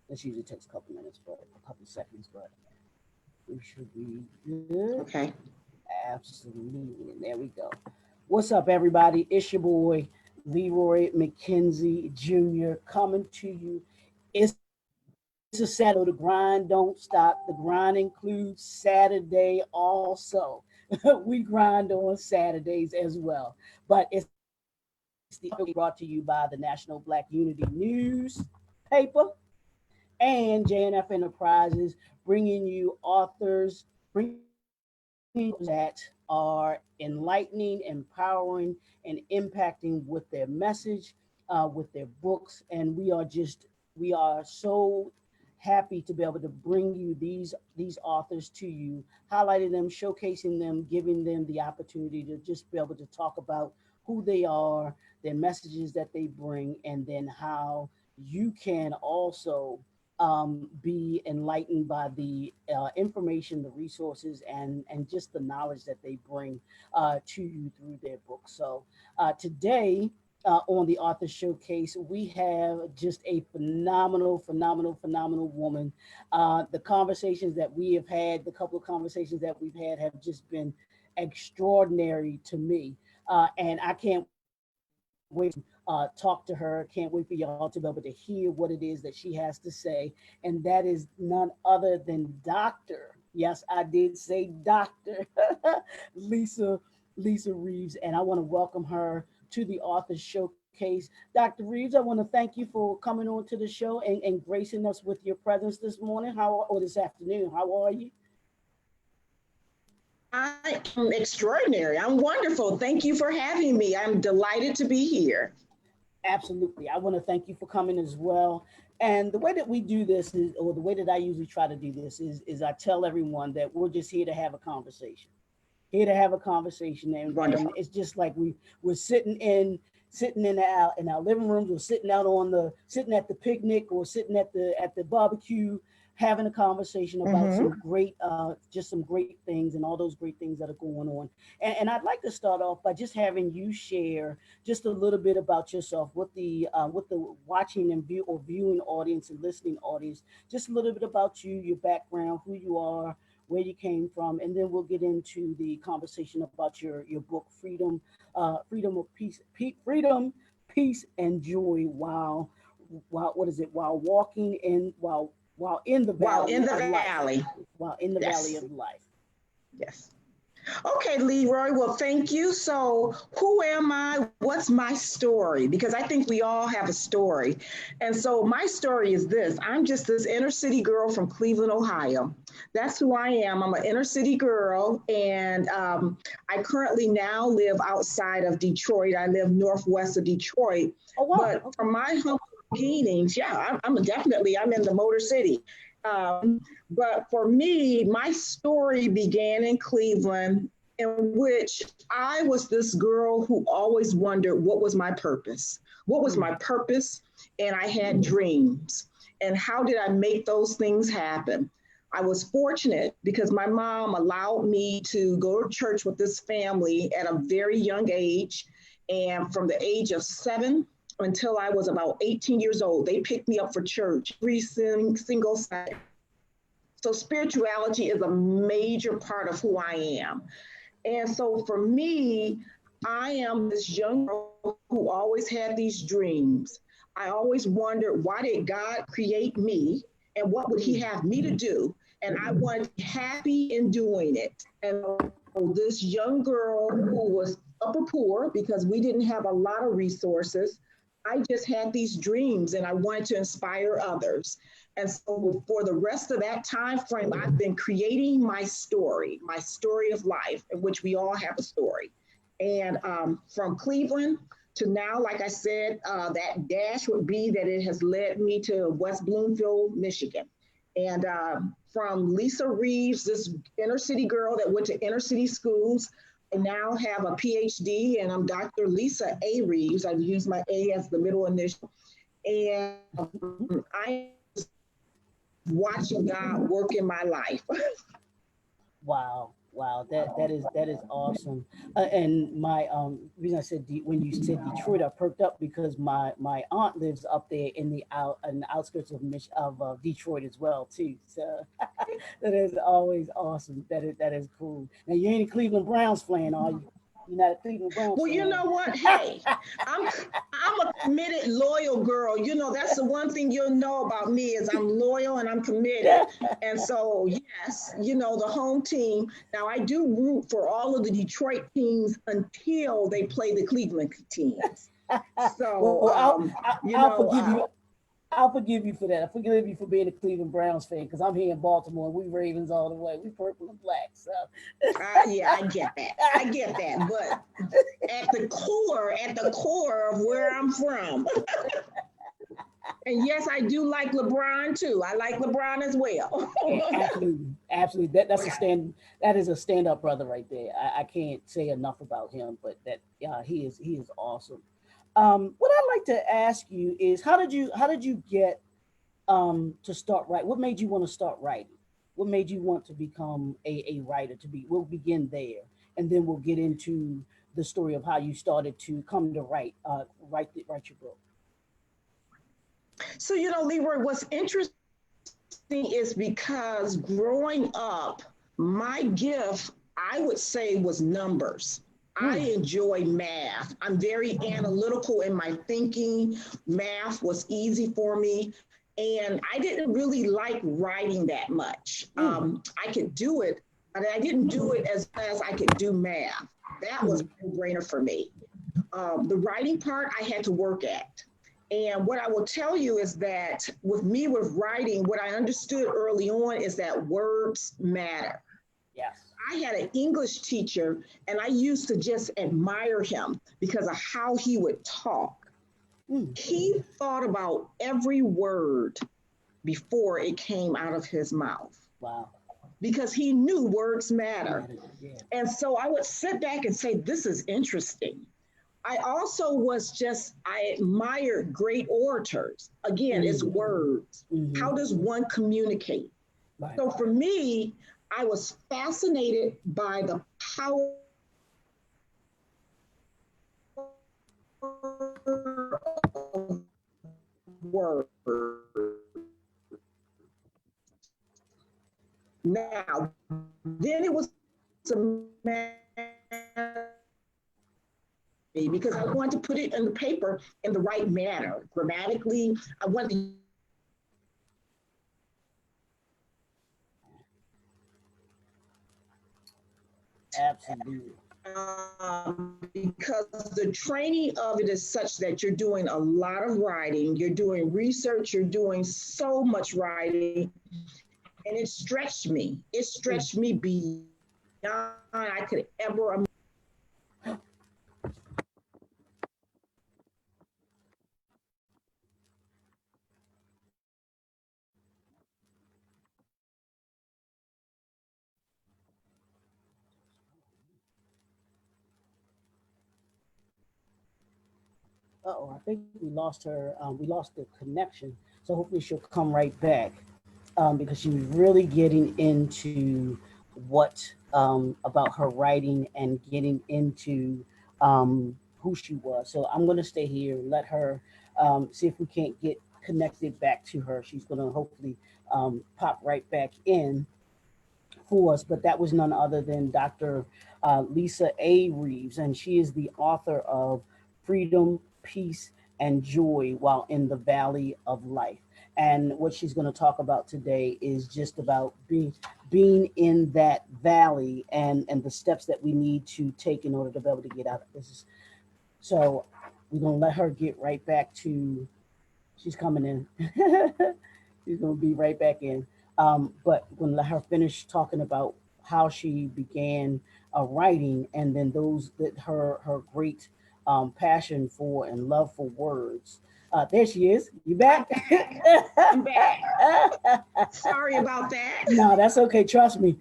This usually takes a couple minutes, but a couple seconds, but we should be good. Okay. Absolutely. And there we go. What's up, everybody? It's your boy, Leroy McKenzie Jr., coming to you. It's a Saturday, so the grind don't stop. The grind includes Saturday also. We grind on Saturdays as well. But it's the author brought to you by the National Black Unity newspaper and JNF Enterprises, bringing you authors, bringing that are enlightening, empowering, and impacting with their message, with their books. And we are so happy to be able to bring you these authors to you, highlighting them, showcasing them, giving them the opportunity to just be able to talk about who they are, their messages that they bring, and then how you can also be enlightened by the information, the resources, and just the knowledge that they bring to you through their books. So today on the Author Showcase, we have just a phenomenal woman. The conversations that we have had, the couple of conversations that we've had, have just been extraordinary to me. And I can't wait talk to her. Can't wait for y'all to be able to hear what it is that she has to say. And that is none other than Dr. Yes, I did say Dr. Lisa Lisa Reeves, and I want to welcome her to the Authors Showcase. Dr. Reeves, I want to thank you for coming on to the show and gracing us with your presence this morning, or this afternoon. How are you? I am extraordinary. I'm wonderful. Thank you for having me. I'm delighted to be here. Absolutely. I want to thank you for coming as well. And the way that we do this is, or the way that I usually try to do this is I tell everyone that we're just here to have a conversation. Here to have a conversation, and Wonderful. it's just like we're sitting in our living rooms, or sitting out on the sitting at the picnic, or sitting at the barbecue, having a conversation about Hmm. some great just some great things and all those great things that are going on. And I'd like to start off by just having you share just a little bit about yourself with the watching and viewing audience and listening audience, just a little bit about you, your background, who you are, where you came from, and then we'll get into the conversation about your book, Freedom of Peace, Peace and Joy. While what is it? While in the While in valley the of life, valley. while in the valley Yes. of life. Yes. Okay, Leroy. Well, thank you. So, who am I? What's my story? Because I think we all have a story. And so, my story is this: I'm just this inner city girl from Cleveland, Ohio. That's who I am. I'm an inner city girl. And I currently now live outside of Detroit. I live northwest of Detroit. Oh wow, But okay. from my humble beginnings, yeah, I'm in the Motor City. But for me, my story began in Cleveland, in which I was this girl who always wondered what was my purpose? What was my Mm, purpose? And I had dreams. And how did I make those things happen? I was fortunate because my mom allowed me to go to church with this family at a very young age. And from the age of 7 until I was about 18 years old, they picked me up for church every single Sunday. So spirituality is a major part of who I am. And so for me, I am this young girl who always had these dreams. I always wondered, why did God create me and what would he mm, have me to do? And I wanted to be happy in doing it. And so this young girl who was upper poor because we didn't have a lot of resources, I just had these dreams and I wanted to inspire others. And so for the rest of that time frame, I've been creating my story of life, in which we all have a story. And from Cleveland to now, like I said, that dash would be that it has led me to West Bloomfield, Michigan. And from Lisa Reeves, this inner city girl that went to inner city schools, I now have a PhD, and I'm Dr. Lisa A. Reeves. I've used my A as the middle initial. And I am just watching God work in my life. wow, Wow, that is awesome. And my reason I said when you said Detroit, I perked up because my aunt lives up there in the outskirts of Detroit as well too. So that is always awesome. That is cool. Now you ain't a Cleveland Browns fan, are you? You're not a Cleveland Browns Well, you fan. know what? Hey, I'm I'm a committed, loyal girl. You know, that's the one thing you'll know about me is I'm loyal and I'm committed. And so, yes, you know, the home team. Now, I do root for all of the Detroit teams until they play the Cleveland teams. Well, So, you I'll know, forgive you. I'll forgive you for that. I forgive you for being a Cleveland Browns fan because I'm here in Baltimore and we Ravens all the way. We purple and black. So yeah, I get that. I get that. But at the core of where I'm from, and yes, I do like LeBron too. I like LeBron as well. absolutely, absolutely. That is a stand up brother right there. I can't say enough about him, but that he is awesome. What I'd like to ask you is how did you get to start writing? What made you want to start writing? What made you want to become a writer? We'll begin there, and then we'll get into the story of how you started to come to write your book. So, you know, Leroy, what's interesting is because growing up, my gift, I would say, was numbers. I Hmm. enjoy math. I'm very analytical in my thinking. Math was easy for me. And I didn't really like writing that much. Hmm. I could do it, but I didn't do it as I could do math. That was Hmm. a no-brainer for me. The writing part I had to work at. And what I will tell you is that with me with writing, what I understood early on is that words matter. Yes. I had an English teacher and I used to just admire him because of how he would talk. Hmm. He thought about every word before it came out of his mouth Wow. because he knew words matter. Matter. Yeah. And so I would sit back and say, this is interesting. I also I admired great orators. Again, it's Hmm. words. Hmm. How does one communicate? Right. So for me, I was fascinated by the power of words. Now, then it was a matter because I wanted to put it in the paper in the right manner. Grammatically, I wanted to Absolutely. because the training of it is such that you're doing a lot of writing, you're doing research, you're doing so much writing, and it stretched me. It Hmm. stretched me beyond I could ever imagine. Oh, I think we lost her. We lost the connection. So hopefully she'll come right back because she was really getting into what about her writing and getting into who she was. So I'm going to stay here, let her see if we can't get connected back to her. She's going to hopefully pop right back in for us, but that was none other than Dr. Lisa A. Reeves, and she is the author of Freedom, Peace, and Joy While in the Valley of Life. And what she's going to talk about today is just about being in that valley and the steps that we need to take in order to be able to get out of this. So we're going to let her get right back to. She's coming in. She's gonna be right back in. But when let her finish talking about how she began writing, and then those that her great passion for and love for words. There she is. You I'm back? back. I'm back. Sorry about that. No, that's okay. Trust me.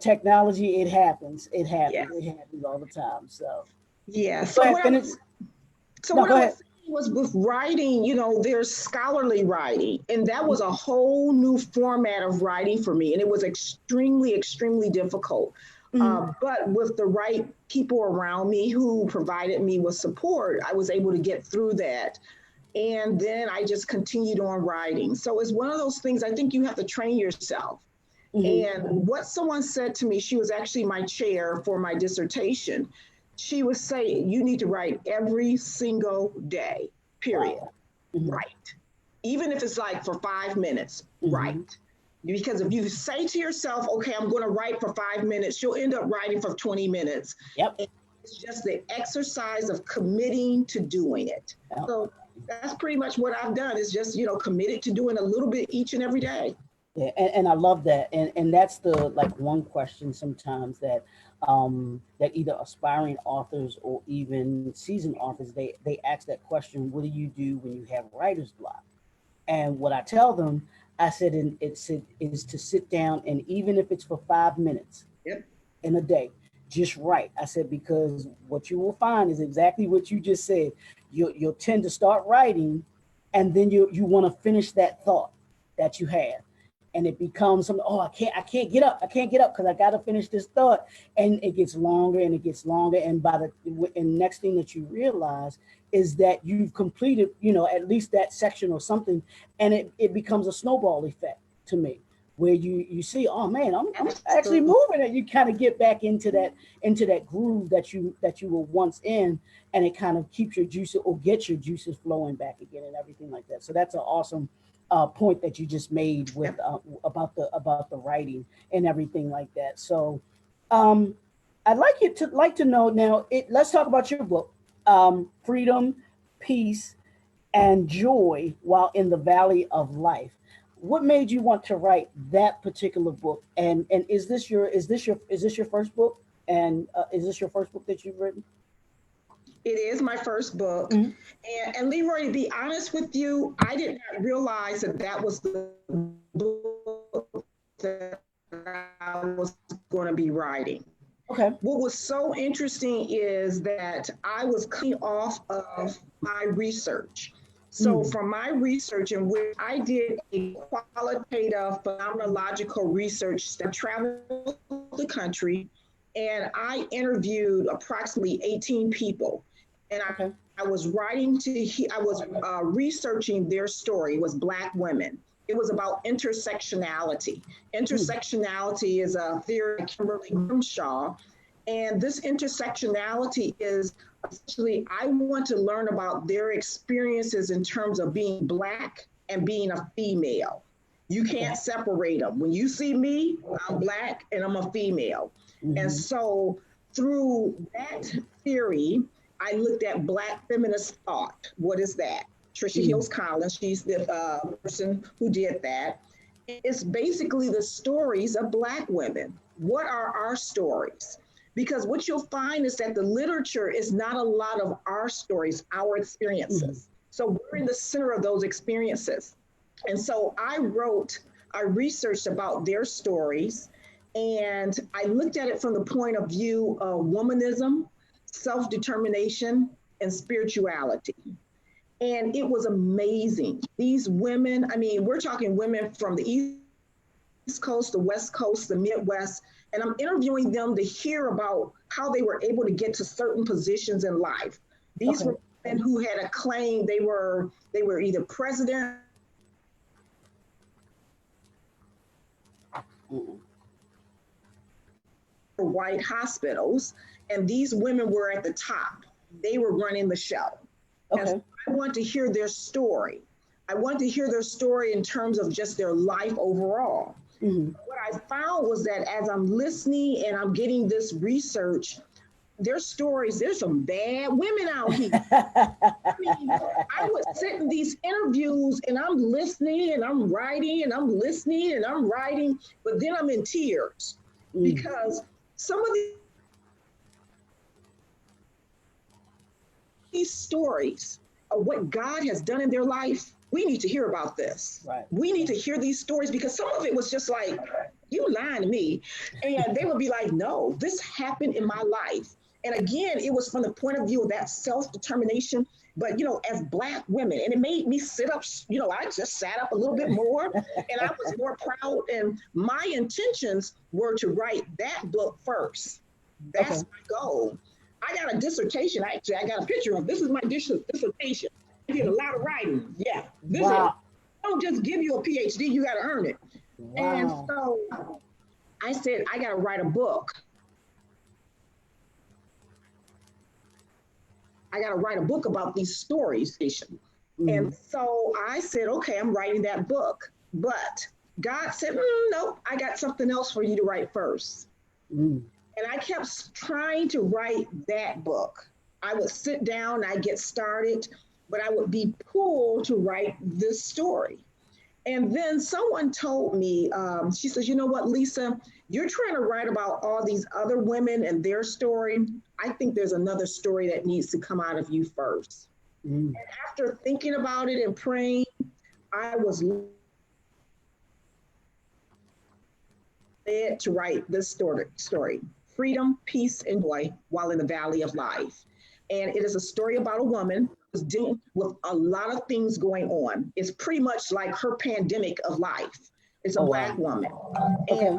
Technology, it happens. It Yeah. happens. It happens all the time. So Yeah. go So ahead, what I finish. was So No, what go I was ahead. saying was with writing, you know, there's scholarly writing, and that was a whole new format of writing for me, and it was extremely, extremely difficult. Mhm. But with the right people around me who provided me with support, I was able to get through that. And then I just continued on writing. So it's one of those things I think you have to train yourself. Mhm. And what someone said to me, she was actually my chair for my dissertation. She would say, you need to write every single day, period. Wow. Mhm. Write. Even if it's like for 5 minutes, write. Mhm. Because if you say to yourself, okay, I'm going to write for 5 minutes, you'll end up writing for 20 minutes. Yep. And it's just the exercise of committing to doing it. Yep. So that's pretty much what I've done is just, committed to doing a little bit each and every day. Yeah, and I love that, and that's the like one question sometimes that that either aspiring authors or even seasoned authors they ask that question, what do you do when you have writer's block? And what I tell them, I said, is to sit down and even if it's for 5 minutes Yep. in a day, just write. I said because what you will find is exactly what you just said. You'll tend to start writing, and then you want to finish that thought that you had, and it becomes something. Oh, I can't get up. I can't get up because I got to finish this thought, and it gets longer and it gets longer, and by the and next thing that you realize is that you've completed, at least that section or something, and it becomes a snowball effect to me where you see, oh man, I'm actually Absolutely. moving, and you kind of get back into that groove that you were once in, and it kind of keeps your juices or gets your juices flowing back again and everything like that. So that's an awesome point that you just made with Yep. about the writing and everything like that. So um, I'd like to know now. Let's talk about your book, Freedom, Peace, and Joy While in the Valley of Life. What made you want to write that particular book? And is this your first book? And is this your first book that you've written? It is my first book. Mhm. And Leroy, to be honest with you, I did not realize that that was the book that I was going to be writing. Okay. What was so interesting is that I was coming off of my research. So, Mm. from my research, in which I did a qualitative phenomenological research that traveled the country, and I interviewed approximately 18 people. And Okay. I was I was researching their story. It was Black women. It was about intersectionality. Mm. Intersectionality is a theory of Kimberly Grimshaw, and this intersectionality is essentially, I want to learn about their experiences in terms of being Black and being a female. You Okay. can't separate them. When you see me, I'm Black and I'm a female. And Mm-hmm. so, through that theory, I looked at Black feminist thought. What is that? Trisha Mm. Hills Collins, she's the person who did that. It's basically the stories of Black women. What are our stories? Because what you'll find is that the literature is not a lot of our stories, our Mm. experiences. So we're in the center of those experiences. And so I researched about their stories, and I looked at it from the point of view of womanism, self determination, and spirituality. And it was amazing. These women, I mean, we're talking women from the East Coast, the West Coast, the Midwest, and I'm interviewing them to hear about how they were able to get to certain positions in life. These Okay. were men who had a claim they were either president Mm. or white hospitals, and these women were at the top. They were running the show. And so Okay. I want to hear their story. I want to hear their story in terms of just their life overall. Mm-hmm. What I found was that as I'm listening and I'm getting this research, their stories, there's some bad women out here. I mean, I would sit in these interviews and I'm listening and I'm writing and I'm listening and I'm writing, but then I'm in tears Mm. because some of these stories of what God has done in their life, we need to hear about this. Right. We need Right. to hear these stories because some of it was just like, you lying to me. And they would be like, no, this happened in my life. And again, it was from the point of view of that self-determination, but as Black women, and it made me sit up, I just sat up a little bit more, and I was more proud. And my intentions were to write that book first. That's Okay. my goal. I got a dissertation. Actually, I got a picture of this is my dissertation. I did a lot of writing. Yeah, this is. Wow. Don't just give you a PhD. You got to earn it. And Wow. so I said, I got to write a book. I got to write a book about these stories. And Mm-hmm. so I said, okay, I'm writing that book. But God said, no, I got something else for you to write first. Mm-hmm. And I kept trying to write that book. I would sit down, I get started, but I would be pulled to write this story. And then someone told me, she says, you know what, Lisa, you're trying to write about all these other women and their story. I think there's another story that needs to come out of you first. Mm-hmm. And after thinking about it and praying, I was led to write this story, Freedom, Peace, and Joy While in the Valley of Life. And it is a story about a woman who's dealing with a lot of things going on. It's pretty much like her pandemic of life. It's a Oh Black wow. woman. And Okay.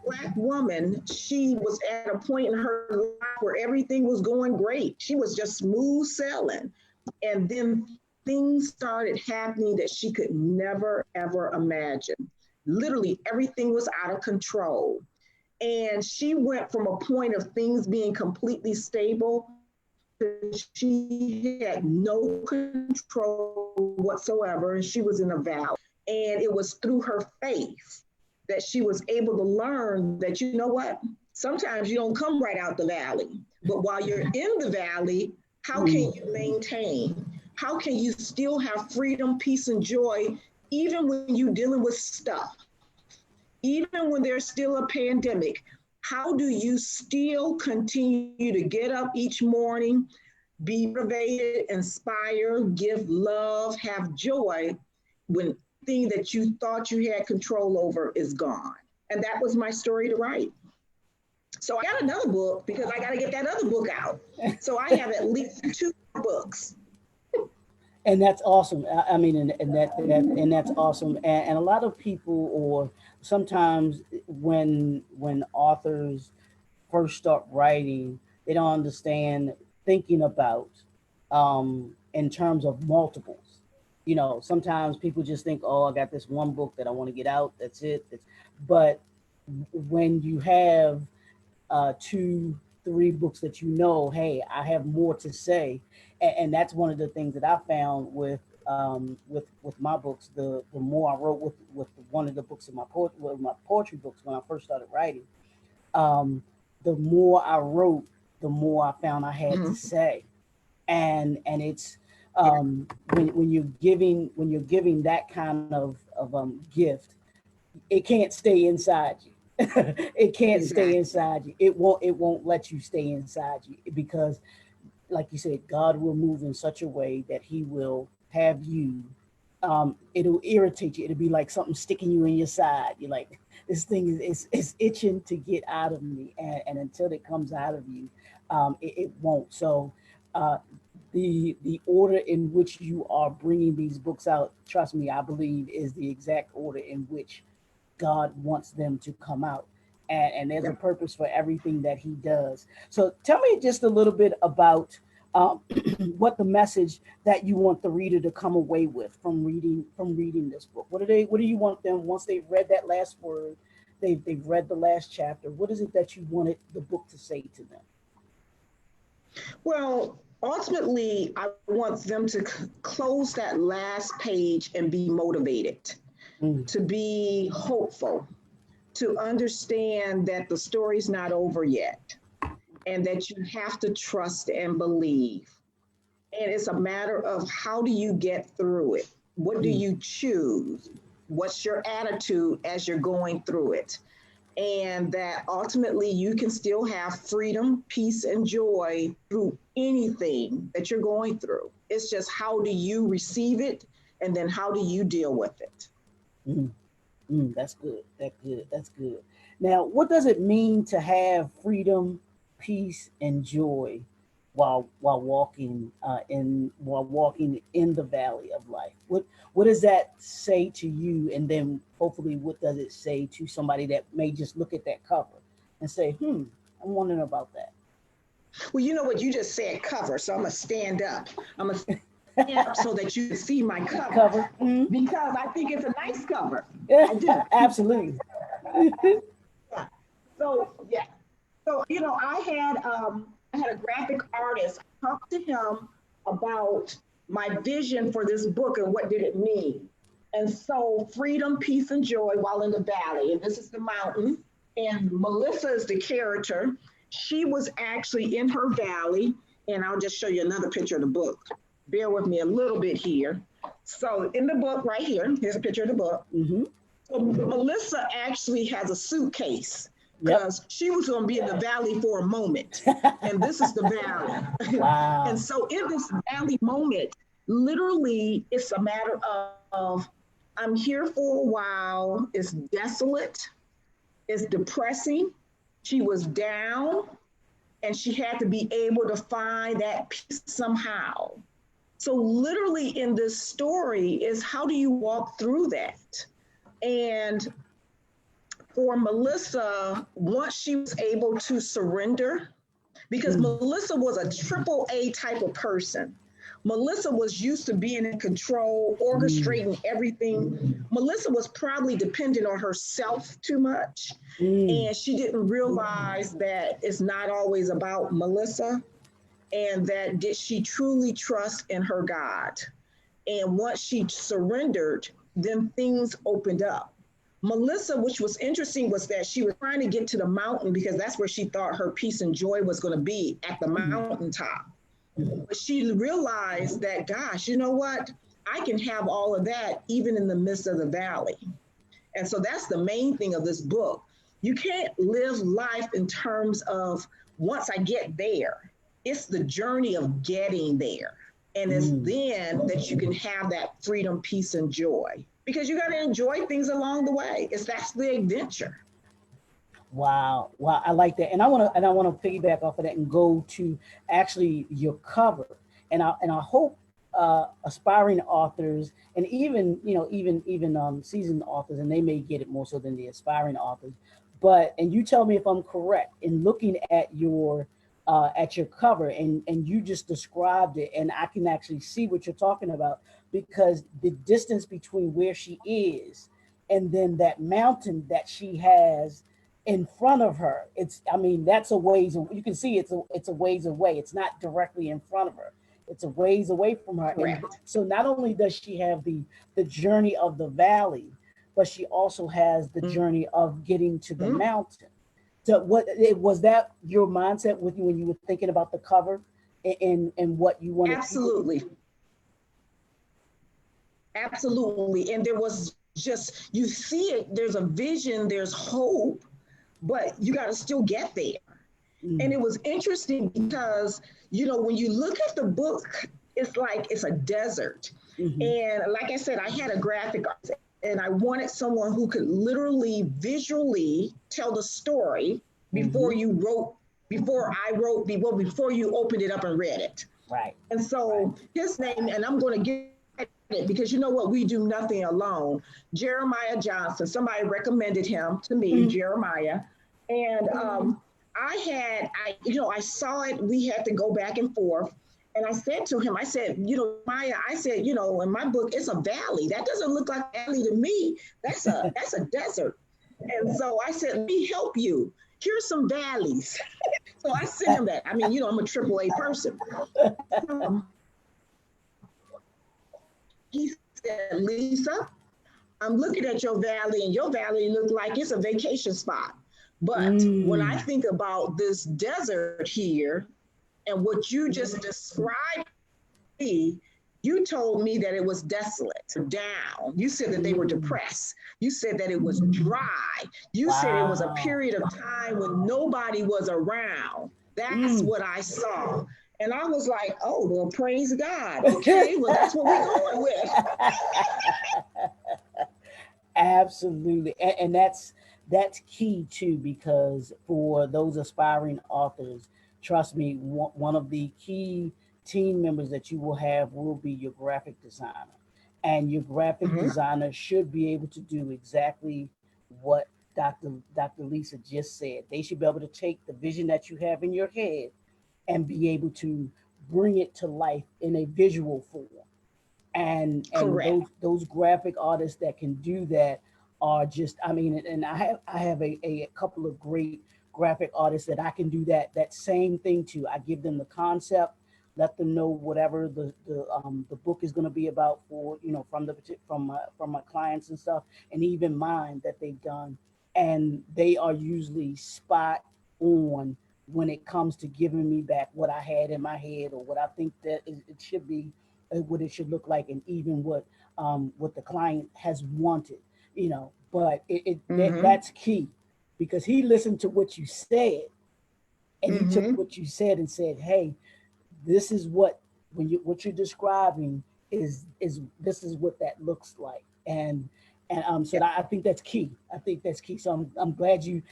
Black woman, she was at a point in her life where everything was going great. She was just smooth sailing. And then things started happening that she could never, ever imagine. Literally, everything was out of control. And she went from a point of things being completely stable to she had no control whatsoever. And she was in a valley. And it was through her faith that she was able to learn that, you know what? Sometimes you don't come right out the valley. But while you're in the valley, how can Mm-hmm. you maintain? How can you still have freedom, peace, and joy, even when you're dealing with stuff? Even when there's still a pandemic, how do you still continue to get up each morning, be motivated, inspire, give love, have joy when thing that you thought you had control over is gone? And that was my story to write. So I got another book because I got to get that other book out. So I have at least two books. And that's awesome. I mean, and that's awesome. And a lot of people, or sometimes when authors first start writing, they don't understand thinking about in terms of multiples. Sometimes people just think, oh, I got this one book that I want to get out. That's it. But when you have two, three books that hey, I have more to say, and that's one of the things that I found with my books. The more I wrote with one of the books of my poetry books when I first started writing, um, the more I wrote, the more I found I had to Mhm. say, and it's Yeah, when you're giving that kind of gift, it can't stay inside you. It can't stay exactly. inside you. It won't let you stay inside you because, like you said, God will move in such a way that He will have you. It'll irritate you. It'll be like something sticking you in your side. You're like, this thing is itching to get out of me, and until it comes out of you, it won't. So, uh, the order in which you are bringing these books out, trust me, I believe, is the exact order in which God wants them to come out. And there's a Yep. purpose for everything that He does. So tell me just a little bit about um, what the message that you want the reader to come away with from reading this book. What do you want them once they've read that last word, they've read the last chapter? What is it that you wanted the book to say to them? Well, ultimately, I want them to close that last page and be motivated, Mm, to be hopeful, to understand that the story's not over yet, and that you have to trust and believe. And it's a matter of how do you get through it? What do mm, you choose? What's your attitude as you're going through it? And that ultimately you can still have freedom, peace, and joy through anything that you're going through. It's just how do you receive it, and then how do you deal with it? mm, that's good. That's good. That's good. Now, what does it mean to have freedom, peace and joy while walking in the valley of life. What does that say to you? And then hopefully, what does it say to somebody that may just look at that cover and say, I'm wondering about that. Well, you know what? You just said cover, so I'm going to stand up. I'm going to stand up so that you can see my cover Cover. Mm-hmm. because I think it's a nice cover. Yeah, I do. absolutely. Yeah. So, yeah. So, I had a graphic artist. I talked to him about my vision for this book and what did it mean. And so freedom, peace, and joy while in the valley. And this is the mountain. And Melissa is the character. She was actually in her valley. And I'll just show you another picture of the book. Bear with me a little bit here. So in the book right here, here's a picture of the book. Mm-hmm. So Melissa actually has a suitcase Yep. because she was going to be in the valley for a moment. And this is the valley. Wow. And so in this valley moment, literally, it's a matter of I'm here for a while. It's desolate. It's depressing. She was down and she had to be able to find that peace somehow. So literally in this story is how do you walk through that? And for Melissa, once she was able to surrender, because Melissa was a triple A type of person. Melissa was used to being in control, orchestrating everything. Melissa was probably dependent on herself too much. And she didn't realize that it's not always about Melissa and that did she truly trust in her God. And once she surrendered, then things opened up. Melissa, which was interesting, was that she was trying to get to the mountain because that's where she thought her peace and joy was going to be at the mountaintop. But she realized that, gosh, you know what? I can have all of that even in the midst of the valley. And so that's the main thing of this book. You can't live life in terms of once I get there. It's the journey of getting there. And it's then that you can have that freedom, peace, and joy. Because you got to enjoy things along the way. That's the adventure. Wow, wow, I like that, and I want to piggyback off of that and go to actually your cover, and I hope aspiring authors and even even seasoned authors, and they may get it more so than the aspiring authors, but and you tell me if I'm correct in looking at your cover and you just described it, and I can actually see what you're talking about because the distance between where she is and then that mountain that she has in front of her. It's I mean that's a ways you can see it's a ways away. It's not directly in front of her. It's a ways away from her. And Correct. so not only does she have the journey of the valley, but she also has the journey of getting to the Mm-hmm. mountain. So what it was that your mindset with you when you were thinking about the cover and what you wanted people to Absolutely. Absolutely. And there was just, you see it, there's a vision, there's hope, but you got to still get there. And mm, it was interesting because, when you look at the book, it's like it's a desert. hmm And like I said, I had a graphic artist and I wanted someone who could literally visually tell the story before hmm you wrote, before I wrote, before you opened it up and read it. right, And right. so his name, and I'm going to get it because you know what, we do nothing alone. Jeremiah Johnson, somebody recommended him to me, Mm-hmm. Jeremiah. And I saw it, we had to go back and forth. And I said to him, I said, Maya, I said, in my book, it's a valley. That doesn't look like a valley to me. That's a desert. And so I said, let me help you. Here's some valleys. So I sent him that. I mean, I'm a triple A person. Um, he said, Lisa, I'm looking at your valley, and your valley look like it's a vacation spot. But when I Mm, think about this desert here and what you just described to me, you told me that it was desolate, down. You said that they were mm, depressed. You said that it was dry. You said it was a wow. period of time when nobody was around. That's Mm. what I saw. And I was like, oh, well, praise God. Okay, well, that's what we're going with. Absolutely, and that's key too, because for those aspiring authors, trust me, one of the key team members that you will have will be your graphic designer. And your graphic Mm-hmm. designer should be able to do exactly what Dr. Lisa just said. They should be able to take the vision that you have in your head and be able to bring it to life in a visual form. And Correct. those graphic artists that can do that are just, I mean, and I have a couple of great graphic artists that I can do that same thing to. I give them the concept, let them know whatever the book is going to be about, for from from my clients and stuff, and even mine that they've done, and they are usually spot on when it comes to giving me back what I had in my head, or what I think that it should be, what it should look like, and even what the client has wanted. But Mm-hmm. that's key, because he listened to what you said, and he took Mm-hmm. what you said and said, "Hey, this is what you're describing is this is what that looks like." And so Yep. I think that's key. I think that's key. So I'm glad you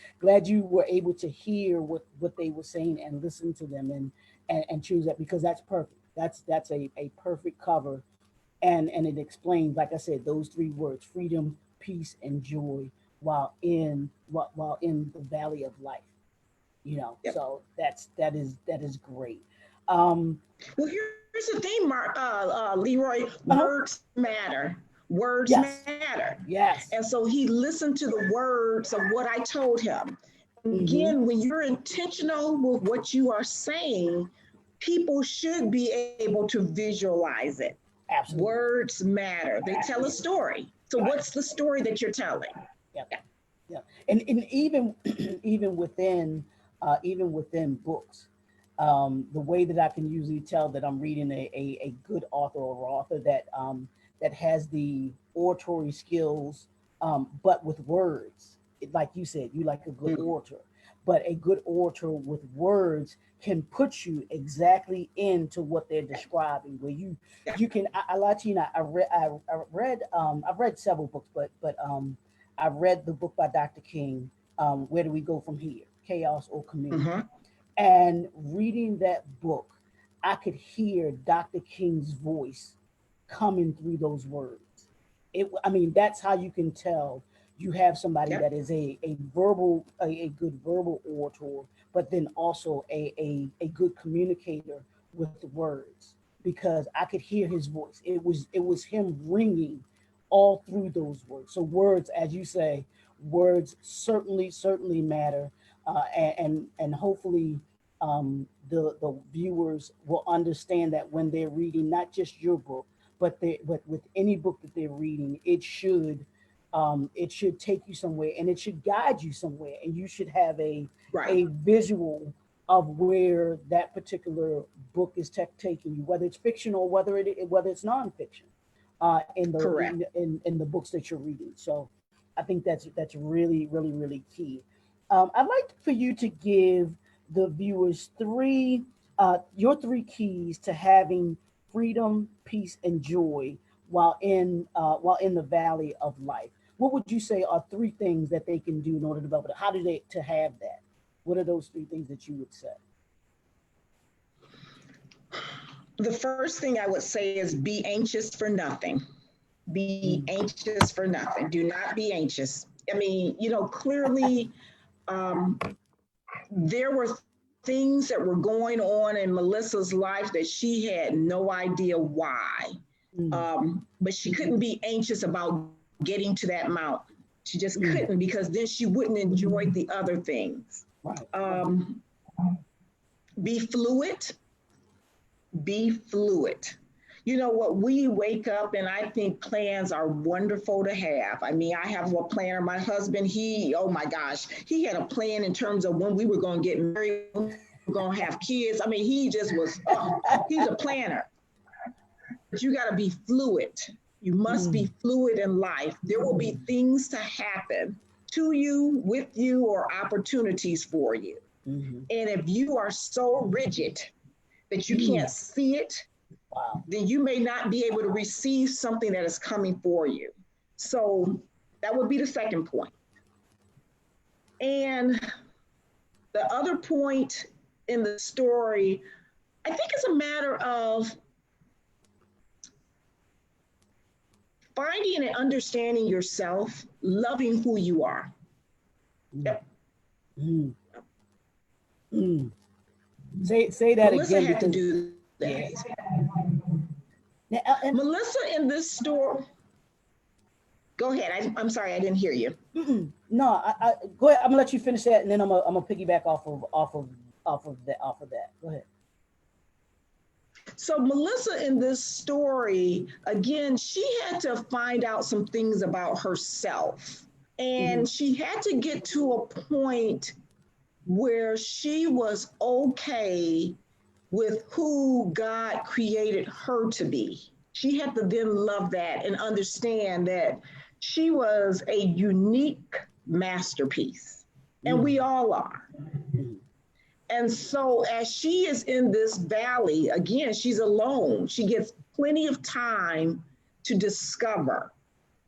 were able to hear what they were saying and listen to them, and choose that, because that's perfect. That's a perfect cover, and it explains, like I said, those three words: freedom, peace, and joy, while in the valley of life. Yep. So that is great. Um, Well, here's the thing, Mark, Leroy. uh-huh. Words matter. Words Yes, matter. And yes. so he listened to the words of what I told him. Again, Mm-hmm. when you're intentional with what you are saying, people should be able to visualize it. Absolutely. Words matter. They tell a story. So, Right. what's the story that you're telling? Yep. Yeah. Yeah, and even even within books, the way that I can usually tell that I'm reading a good author, or author that has the oratory skills, but with words. Like you said, you like a good Mm, orator, but a good orator with words can put you exactly into what they're describing. Where yeah. you can, I like you know, I've read several books, but I read the book by Dr. King, Where Do We Go From Here? Chaos or Community. Mm-hmm. And reading that book, I could hear Dr. King's voice coming through those words. I mean, that's how you can tell you have somebody Yep. that is a good verbal orator, but then also a good communicator with the words, because I could hear his voice. It was him ringing all through those words. So words, as you say, words certainly matter, and hopefully the viewers will understand that when they're reading not just your book, but with any book that they're reading, it should take you somewhere, and it should guide you somewhere, and you should have Right. a visual of where that particular book is taking you, whether it's fiction or whether it's nonfiction, in the Correct. in the books that you're reading. So I think that's really key. I'd like for you to give the viewers your three keys to having freedom, peace, and joy while in the valley of life. What would you say are three things that they can do in order to develop it? How do they to have that? What are those three things that you would say? The first thing I would say is be anxious for nothing. Be Mm, anxious for nothing. Do not be anxious. I mean, clearly, um, there were things that were going on in Melissa's life that she had no idea why. mm, But she couldn't be anxious about getting to that amount. She just couldn't, mm. because then she wouldn't enjoy the other things. Right, right. Um, be fluid. Be fluid. You know what? We wake up, and I think plans are wonderful to have. I mean, I have a planner. My husband, oh my gosh, he had a plan in terms of when we were going to get married, when we were going to have kids. I mean, he just was, oh, he's a planner. But you got to be fluid. You must Mm, be fluid in life. There will be things to happen to you, with you, or opportunities for you. mhm. And if you are so rigid that you Mm. can't see it, Wow. then you may not be able to receive something that is coming for you. So that would be the second point. And the other point in the story, I think it's a matter of finding and understanding yourself, loving who you are. Mm, Yep. mm, mm. Say that Melissa again had to because do that. yeah. Now, Melissa in this story, go ahead. I'm sorry, I didn't hear you. no, I go ahead. I'm gonna let you finish that, and then I'm gonna piggyback off of that. Go ahead. So, Melissa in this story, again, she had to find out some things about herself. Mm-hmm. And she had to get to a point where she was okay with who God created her to be. She had to then love that and understand that she was a unique masterpiece. And we Mm-hmm. all are. Mm-hmm. And so, as she is in this valley, again, she's alone. She gets plenty of time to discover,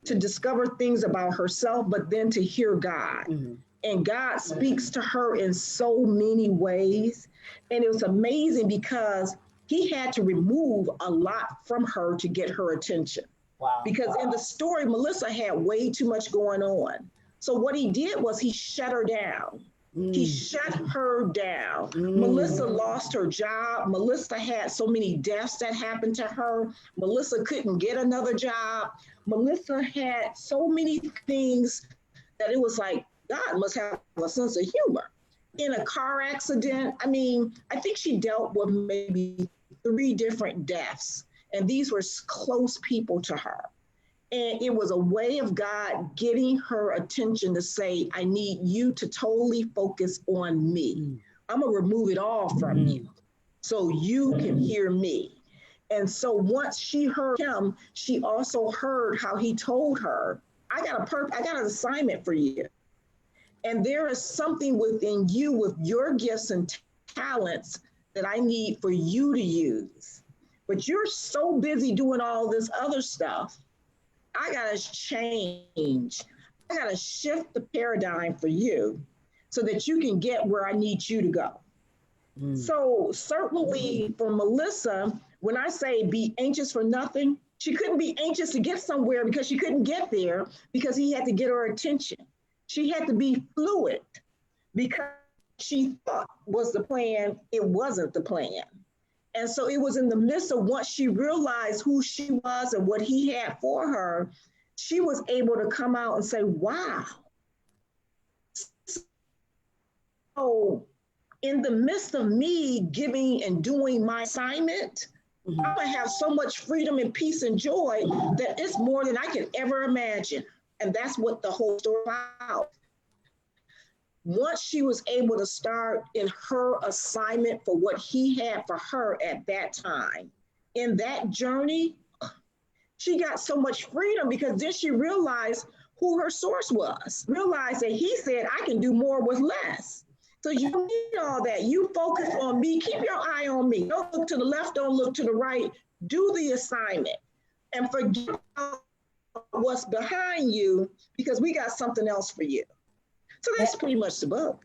to discover things about herself, but then to hear God. Mm-hmm. And God speaks to her in so many ways. And it was amazing because he had to remove a lot from her to get her attention. Wow. Because in the story, Melissa had way too much going on. So what he did was he shut her down. He Mm, shut her down. Melissa mm, lost her job. Melissa had so many deaths that happened to her. Melissa couldn't get another job. Melissa had so many things that it was like, God must have a sense of humor. In a car accident, I mean, I think she dealt with maybe 3 different deaths, and these were close people to her. And it was a way of God getting her attention to say, I need you to totally focus on me. mm, I'm going to remove it all from you mm, so you can hear me. And so once she heard him, she also heard how he told her, I got an assignment for you. And there is something within you with your gifts and talents that I need for you to use. But you're so busy doing all this other stuff. I got to change. I got to shift the paradigm for you so that you can get where I need you to go. mm. So, certainly for Melissa, when I say be anxious for nothing, she couldn't be anxious to get somewhere because she couldn't get there because he had to get her attention. She had to be fluid because she thought was the plan, it wasn't the plan. And so it was in the midst of once she realized who she was and what he had for her, she was able to come out and say, wow. So in the midst of me giving and doing my assignment, I'm Mhm. gonna have so much freedom and peace and joy that it's more than I can ever imagine. And that's what the whole story is about. Once she was able to start in her assignment for what he had for her at that time, in that journey, she got so much freedom because then she realized who her source was, realized that he said, I can do more with less. So you don't need all that. You focus on me, keep your eye on me. Don't look to the left, don't look to the right. Do the assignment and forget what's behind you because we got something else for you. So that's pretty much the book.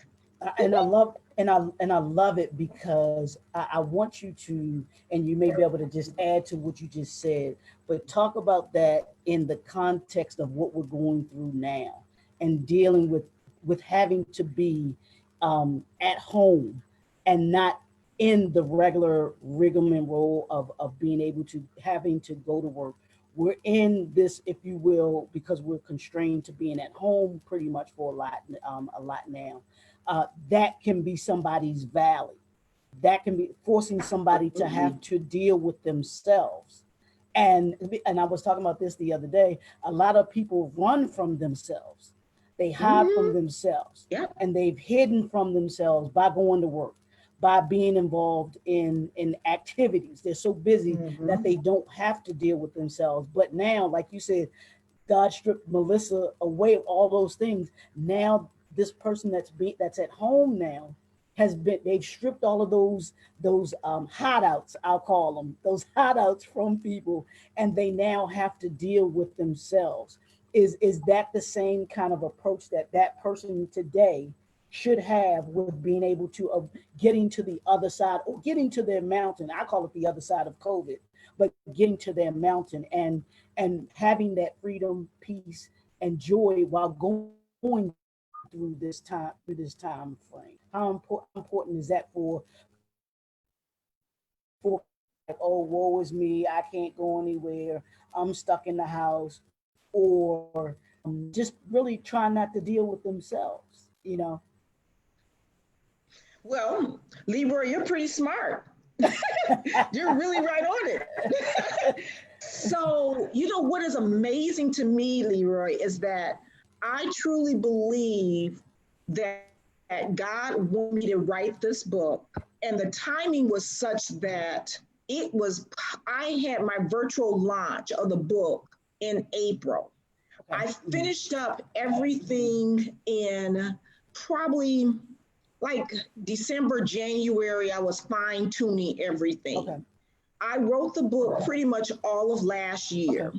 And I love it because I want you to, and you may be able to just add to what you just said, but talk about that in the context of what we're going through now and dealing with having to be at home and not in the regular rigmarole of being able to having to go to work. We're in this, if you will, because we're constrained to being at home pretty much for a lot now. That can be somebody's valley. That can be forcing somebody to have Absolutely. to deal with themselves. And I was talking about this the other day. A lot of people run from themselves. They hide from Mm-hmm. themselves, Yep. and they've hidden from themselves by going to work, by being involved in activities. They're so busy that Mm-hmm. they don't have to deal with themselves. But now, like you said, God stripped Melissa away of all those things. Now this person that's at home now has been they've stripped all of those hideouts, I'll call them those hideouts from people, and they now have to deal with themselves. is that the same kind of approach that that person today should have with being able to getting to the other side or getting to their mountain? I call it the other side of COVID, but getting to their mountain and having that freedom, peace, and joy while going through this time frame. How important is that for like, oh, woe is me, I can't go anywhere, I'm stuck in the house, or just really trying not to deal with themselves, you know? Well, Leroy, you're pretty smart. You're really right on it. So, what is amazing to me, Leroy, is that I truly believe that God wanted me to write this book, and the timing was such that it was, I had my virtual launch of the book in April. Okay. I finished up everything in probably like December, January. I was fine tuning everything. Okay. I wrote the book pretty much all of last Okay. year.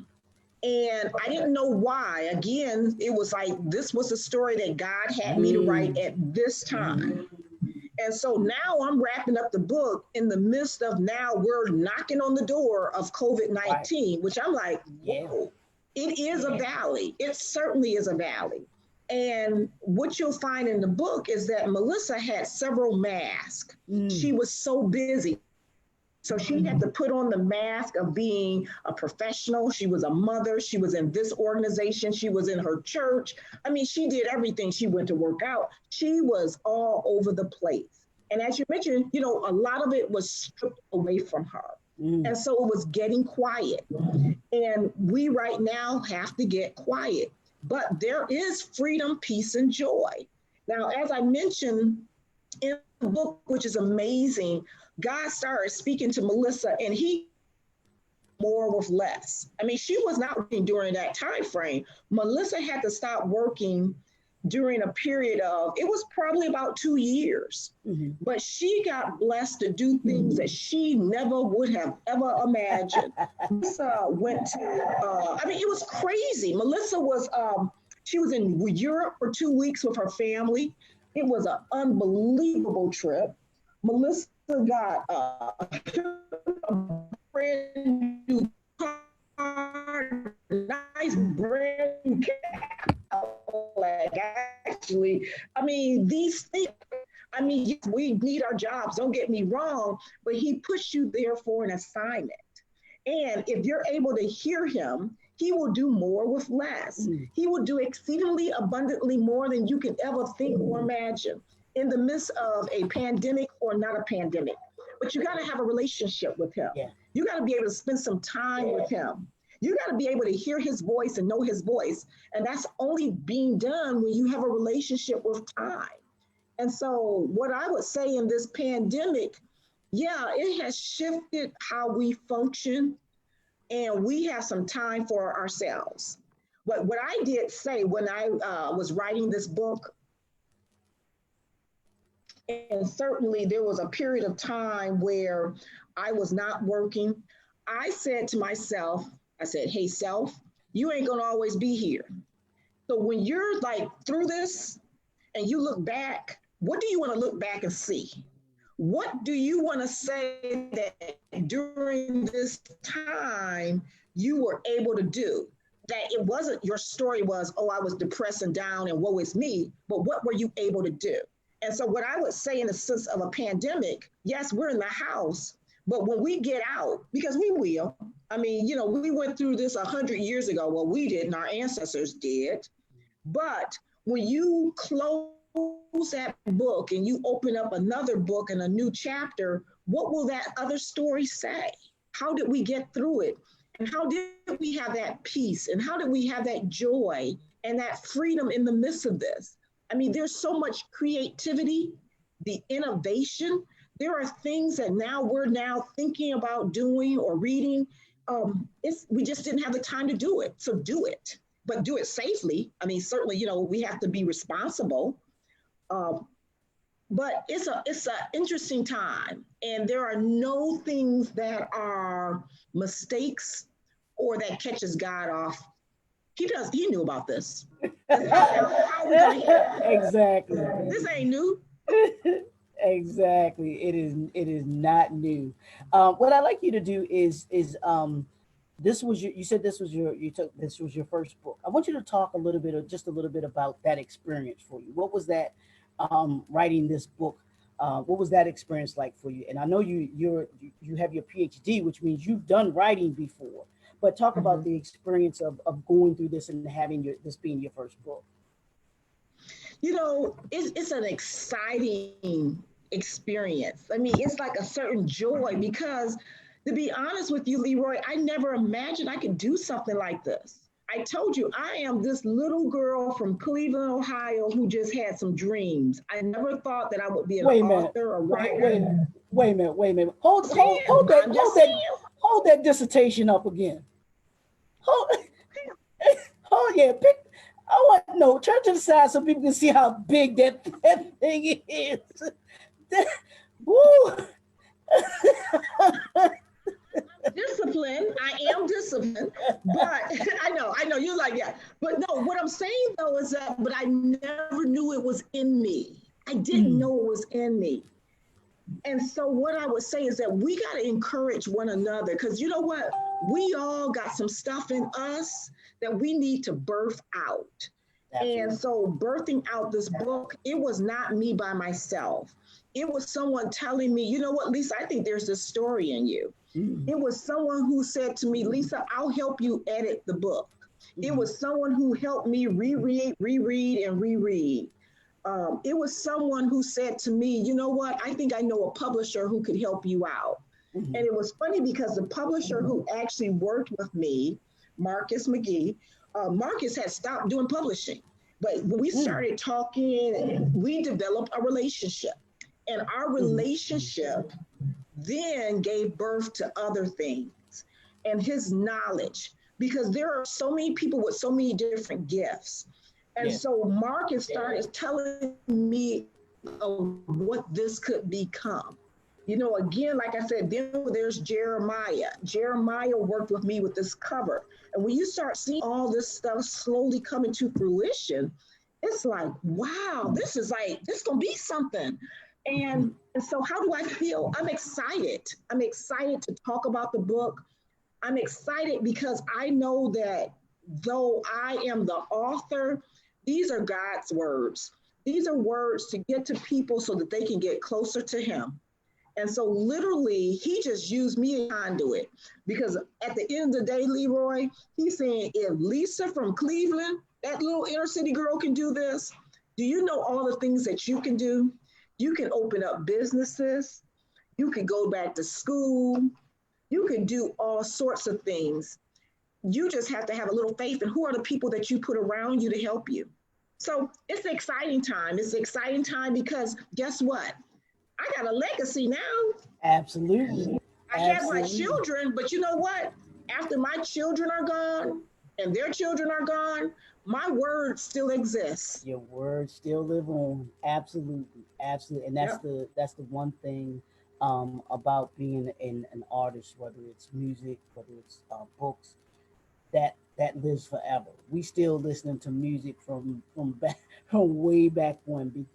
And I didn't know why. Again, it was like this was a story that God had me to write Mm, at this mm, time. And so now I'm wrapping up the book in the midst of now we're knocking on the door of COVID right. 19, which I'm like, Yeah. whoa, it is a valley. It certainly is a valley. And what you'll find in the book is that Melissa had several masks. She Mm, was so busy. So she had to put on the mask of being a professional. She was a mother. She was in this organization. She was in her church. I mean, she did everything. She went to work out. She was all over the place. And as you mentioned, a lot of it was stripped away from her. mm. And so it was getting quiet. And we right now have to get quiet. But there is freedom, peace, and joy. Now, as I mentioned in the book, which is amazing, God started speaking to Melissa and he more with less. I mean, she was not working during that time frame. Melissa had to stop working during a period of, it was probably about 2 years. Mm-hmm. But she got blessed to do things that she never would have ever imagined. Melissa went to, I mean, it was crazy. Melissa was, she was in Europe for 2 weeks with her family. It was an unbelievable trip. Melissa got a brand new car, nice brand new Cadillac, actually. I mean, these things, I mean, yes, we need our jobs, don't get me wrong, but he puts you there for an assignment. And if you're able to hear him, he will do more with less. Mm. He will do exceedingly abundantly more than you can ever think or imagine in the midst of a pandemic or not a pandemic. But you got to have a relationship with him. Yeah. You got to be able to spend some time with him. You got to be able to hear his voice and know his voice. And that's only being done when you have a relationship with time. And so, what I would say in this pandemic, yeah, it has shifted how we function, and we have some time for ourselves. But what I did say when I was writing this book, and certainly there was a period of time where I was not working, I said to myself, I said, hey, self, you ain't gonna always be here. So when you're like through this and you look back, what do you want to look back and see? What do you want to say that during this time you were able to do? That it wasn't your story was, oh, I was depressed and down and woe is me, but what were you able to do? And so, what I would say in the sense of a pandemic, yes, we're in the house, but when we get out, because we will, I mean, we went through this 100 years ago. Well, we didn't, our ancestors did. But when you close that book and you open up another book and a new chapter, what will that other story say? How did we get through it? And how did we have that peace? And how did we have that joy and that freedom in the midst of this? I mean, there's so much creativity, the innovation. There are things that now we're now thinking about doing or reading. We just didn't have the time to do it. So do it, but do it safely. I mean, certainly, we have to be responsible. Um, but it's a interesting time, and there are no things that are mistakes or that catches God off He knew about this. Because how are we going to hear? Exactly. This ain't new. Exactly. It is not new. What I like you to do is this was your, you said this was your, you took, this was your first book. I want you to talk a little bit, just a little bit about that experience for you. What was that, writing this book? What was that experience like for you? And I know you have your PhD, which means you've done writing before. But talk about Mhm. the experience of going through this and having this being your first book. It's an exciting experience. I mean, it's like a certain joy because, to be honest with you, Leroy, I never imagined I could do something like this. I told you, I am this little girl from Cleveland, Ohio, who just had some dreams. I never thought that I would be an Wait a minute. author, a Wait a writer. minute. Wait a minute. Wait a minute. Hold hold Saying, hold that I'm hold just that saying. hold that dissertation up again. Hold, oh yeah, pick. I want no turn to the side so people can see how big that thing is. That, woo. Disciplined. I am disciplined, but I know you're like, yeah. But no, what I'm saying though is that, but I never knew it was in me. I didn't Mm, know it was in me. And so what I would say is that we got to encourage one another because you know what? We all got some stuff in us that we need to birth out. And absolutely. so birthing out this book, it was not me by myself. It was someone telling me, you know what, Lisa, I think there's this story in you. Mm, It was someone who said to me, Lisa, I'll help you edit the book. It mm, was someone who helped me reread, and reread. It was someone who said to me, you know what? I think I know a publisher who could help you out. And mm, it was funny because the publisher who actually worked with me, Marcus McGee, Marcus had stopped doing publishing. But when we mm, started talking, we developed a relationship. And our mm, relationship then gave birth to other things and his knowledge because there are so many people with so many different gifts. And yeah. so Marcus started telling me of what this could become. Again, like I said, then there's Jeremiah. Jeremiah worked with me with this cover. And when you start seeing all this stuff slowly coming to fruition, it's like, wow, this gonna be something. And so how do I feel? I'm excited. I'm excited to talk about the book. I'm excited because I know that though I am the author, these are God's words. These are words to get to people so that they can get closer to him. And so literally, he just used me as a conduit because at the end of the day, Leroy, he's saying if Lisa from Cleveland, that little inner city girl can do this, do you know all the things that you can do? You can open up businesses. You can go back to school. You can do all sorts of things. You just have to have a little faith in who are the people that you put around you to help you. So it's an exciting time. It's an exciting time because guess what? I got a legacy now. Absolutely. I have my Absolutely. children, but you know what? After my children are gone and their children are gone, my word still exists. Your words still live on. Absolutely. Absolutely. And Yep, that's the one thing about being an artist, whether it's music, whether it's books, that lives forever. We still listening to music from back from way back when,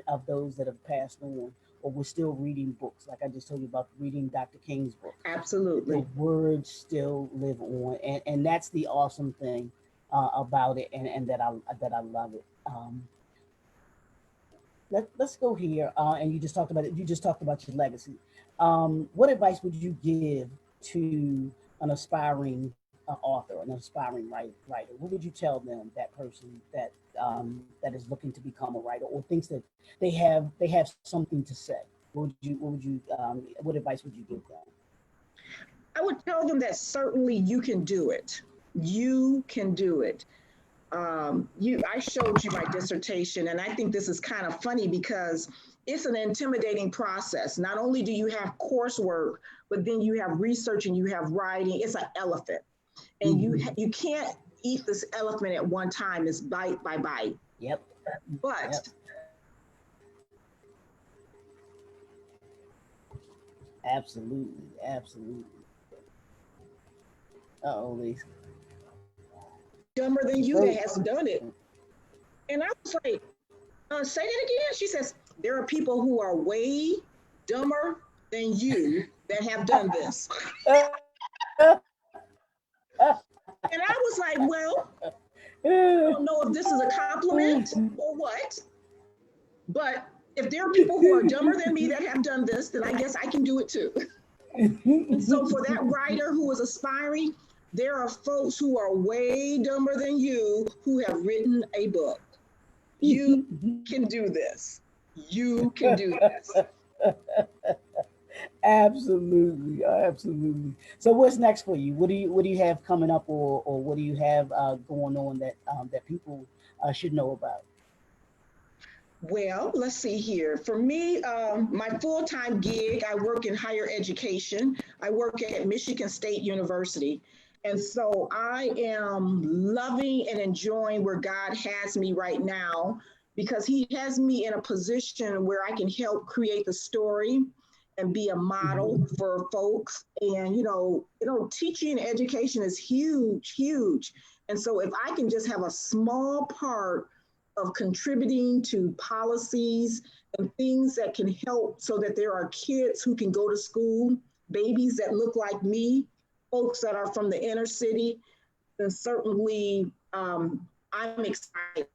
of those that have passed on, or we're still reading books. Like I just told you about reading Dr. King's book. The absolutely. words still live on, and that's the awesome thing about it, and that I love it. Let's go here. And you just talked about it. You just talked about your legacy. What advice would you give to an aspiring author, an aspiring writer? What would you tell them, that person that is looking to become a writer or thinks that they have something to say? What advice would you give them? I would tell them that certainly you can do it. You can do it. I showed you my dissertation, and I think this is kind of funny because it's an intimidating process. Not only do you have coursework, but then you have research and you have writing. It's an elephant, and you Mm-hmm. you can't eat this elephant at one time. It's bite by bite. Yep. But Yep. Absolutely. Absolutely. Oh, Lisa. dumber than That's you that right. has done it. And I was like, say that again. She says, there are people who are way dumber than you that have done this. And I was like, well, I don't know if this is a compliment or what, but if there are people who are dumber than me that have done this, then I guess I can do it too. And so for that writer who is aspiring, there are folks who are way dumber than you who have written a book. You can do this. You can do this. Absolutely, absolutely. So what's next for you? What do you have coming up, or what do you have going on that that people should know about? Well, let's see here. For me, my full time gig, I work in higher education. I work at Michigan State University. And so I am loving and enjoying where God has me right now because He has me in a position where I can help create the story and be a model Hmm. for folks. And teaching and education is huge, huge. And so if I can just have a small part of contributing to policies and things that can help so that there are kids who can go to school, babies that look like me, folks that are from the inner city, then certainly I'm excited.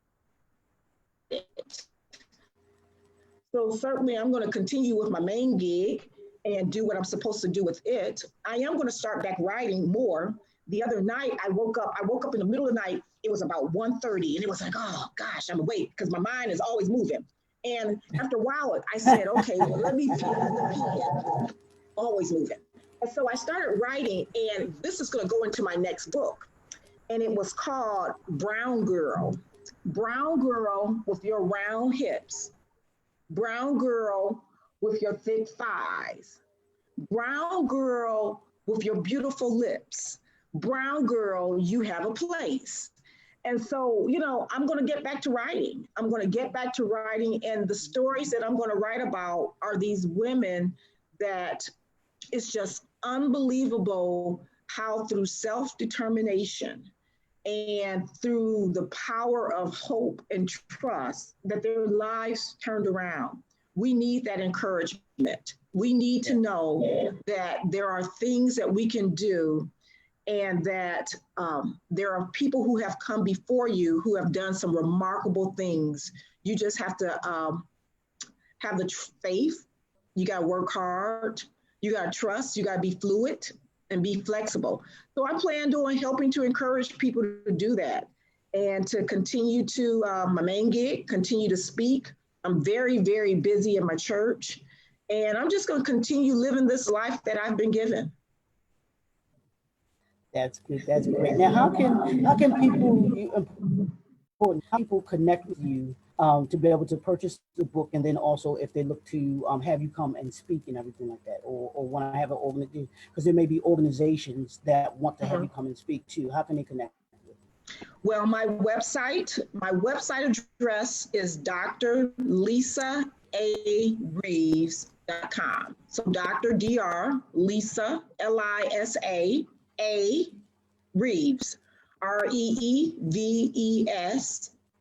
So certainly I'm going to continue with my main gig and do what I'm supposed to do with it. I am going to start back writing more. The other night I woke up in the middle of the night. It was about 1:30 and it was like, oh gosh, I'm awake because my mind is always moving. And after a while, I said, okay, well, let me feel the pen, always moving. And so I started writing, and this is going to go into my next book. And it was called Brown Girl. Brown Girl with your round hips, brown girl with your thick thighs, brown girl with your beautiful lips, brown girl, you have a place. And so, I'm going to get back to writing. I'm going to get back to writing. And the stories that I'm going to write about are these women that it's just unbelievable how through self determination and through the power of hope and trust that their lives turned around. We need that encouragement. We need to Yeah, know that there are things that we can do and that there are people who have come before you who have done some remarkable things. You just have to have the faith. You got to work hard. You got to trust. You got to be fluid and be flexible. So I plan on helping to encourage people to do that and to continue to my main gig, continue to speak. I'm very, very busy in my church. And I'm just going to continue living this life that I've been given. that's good. That's great. Now, how can people important? How people connect with you to be able to purchase the book, and then also if they look to have you come and speak and everything like that, or want to have an organization, because there may be organizations that want to have you Mhm. come and speak too. How can they connect with Well, my website address is drlisareeves.com. So Dr. Lisa, Lisa, Reeves,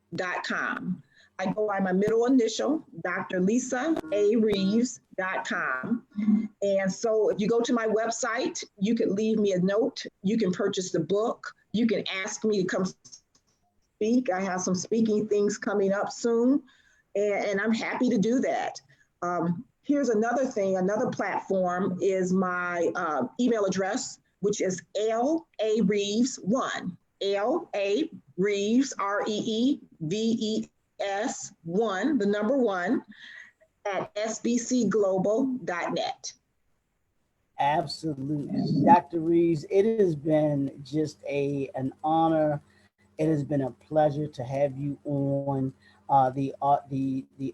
Reeves.com. I go by my middle initial, Dr. Lisa A. Reeves.com. And so if you go to my website, you can leave me a note. You can purchase the book. You can ask me to come speak. I have some speaking things coming up soon, and I'm happy to do that. Here's another thing, another platform is my email address, which is LA Reeves1. LA Reeves, Reeves1, the number one, at sbcglobal.net. Absolutely. Dr. Reeves, it has been just an honor. It has been a pleasure to have you on the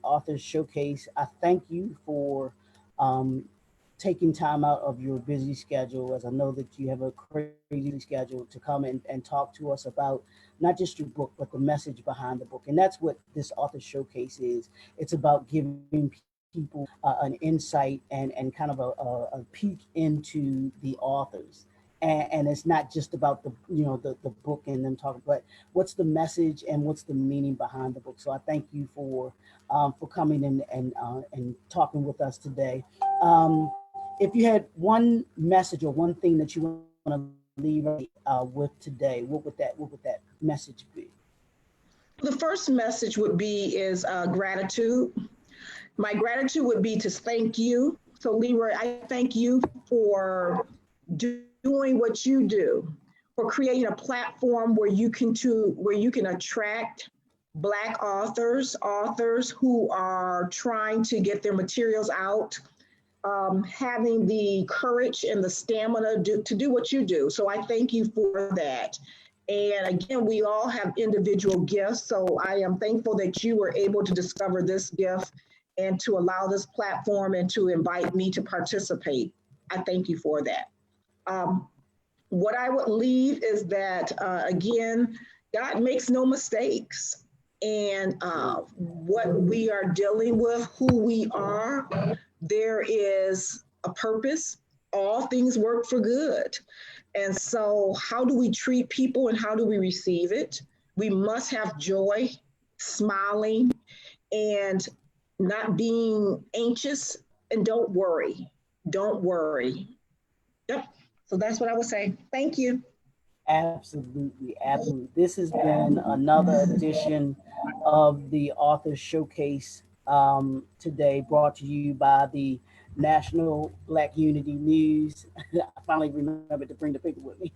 Authors Showcase. I thank you for um, taking time out of your busy schedule, as I know that you have a crazy schedule, to come and talk to us about not just your book, but the message behind the book. And that's what this Author Showcase is. It's about giving people an insight and kind of a peek into the authors. and it's not just about the book and them talking, but what's the message and what's the meaning behind the book. So I thank you for coming in and talking with us today. If you had one message or one thing that you want to leave with today, what would that message be? The first message would be is gratitude. My gratitude would be to thank you. So Leroy, I thank you for doing what you do, for creating a platform where you can attract Black authors who are trying to get their materials out, having the courage and the stamina to do what you do. So I thank you for that. And again, we all have individual gifts. So I am thankful that you were able to discover this gift and to allow this platform and to invite me to participate. I thank you for that. Um, what I would leave is that, again, God makes no mistakes. And what we are dealing with, who we are, there is a purpose. All things work for good. And so, how do we treat people and how do we receive it? We must have joy, smiling, and not being anxious. And don't worry. Don't worry. Yep. So that's what I would say. Thank you. Absolutely, absolutely. This has been another edition of the Author Showcase today, brought to you by the National Black Unity News. I finally remembered to bring the paper with me.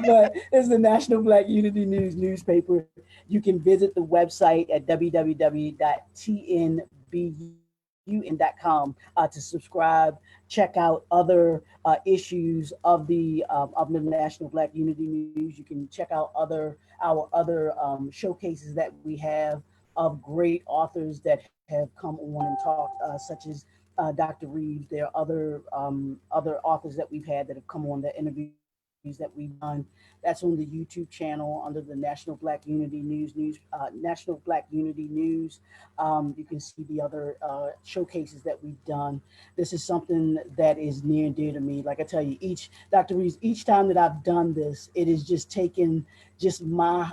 But it's the National Black Unity News newspaper. You can visit the website at www.tnbun.com to subscribe, check out other issues of the National Black Unity News. You can check out our other showcases that we have of great authors that have come on and talked, such as Dr. Reeves. There are other authors that we've had that have come on, the interviews that we've done. That's on the YouTube channel under the National Black Unity News. You can see the other showcases that we've done. This is something that is near and dear to me. Like I tell you, each Dr. Reeves, each time that I've done this, it is just taken just my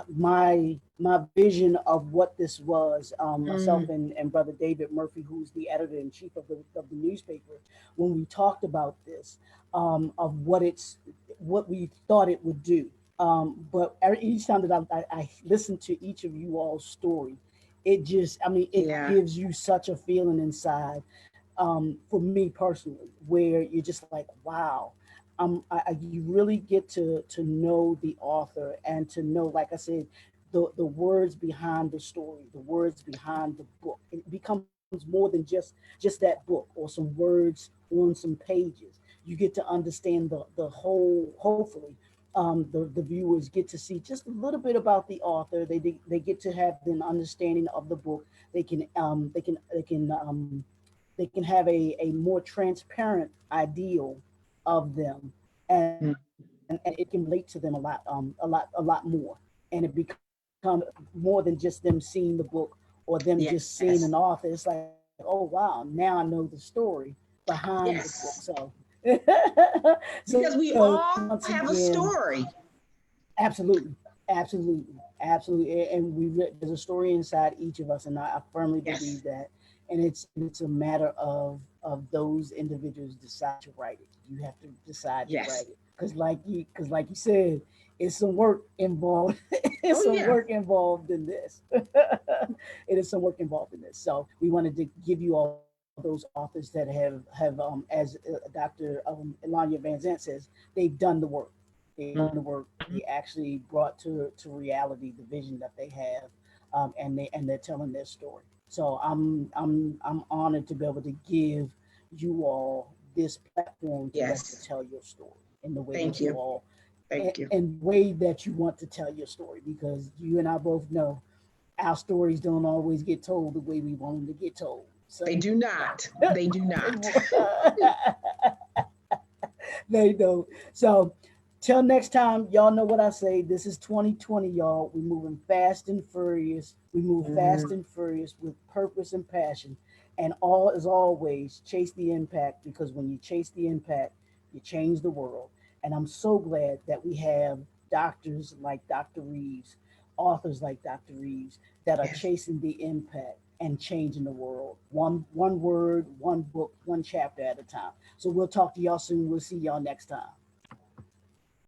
vision of what this was. Myself Mm, and brother David Murphy, who's the editor in chief of the newspaper, when we talked about this, of what we thought it would do. But each time that I listen to each of you all's story, it just, I mean, it yeah. gives you such a feeling inside, for me personally, where you're just like, wow, you really get to know the author and to know, like I said, the words behind the story, the words behind the book. It becomes more than just that book or some words on some pages. You get to understand the whole. Hopefully, the viewers get to see just a little bit about the author. They get to have an understanding of the book. They can have a more transparent ideal of them, and it can relate to them a lot more, and it becomes more than just them seeing the book or them just Yes. seeing an author. It's like, oh wow, now I know the story behind the book. Yes. So Because so we once all have a again, story. absolutely, absolutely, and there's a story inside each of us, and I firmly Yes. believe that. And it's a matter of those individuals decide to write it. You have to decide to Yes. write it, because like you said, it's some work involved. Oh It's some yeah. work involved in this. It is some work involved in this. So we wanted to give you all those authors that have as Dr. Elanya Van Zant says, they've done the work. They've done the work. They actually brought to reality the vision that they have, and they're telling their story. So I'm honored to be able to give you all this platform to let you Yes. tell your story in the way Thank that you you. all, Thank you. in the way that you want to tell your story, because you and I both know our stories don't always get told the way we want them to get told. They So do not. They do not. they don't. So till next time, y'all know what I say. This is 2020, y'all. We moving fast and furious. We move fast Mm, and furious with purpose and passion. And all as always, chase the impact, because when you chase the impact, you change the world. And I'm so glad that we have doctors like Dr. Reeves, authors like Dr. Reeves that are Yes. chasing the impact and changing the world. One word, one book, one chapter at a time. So we'll talk to y'all soon. We'll see y'all next time.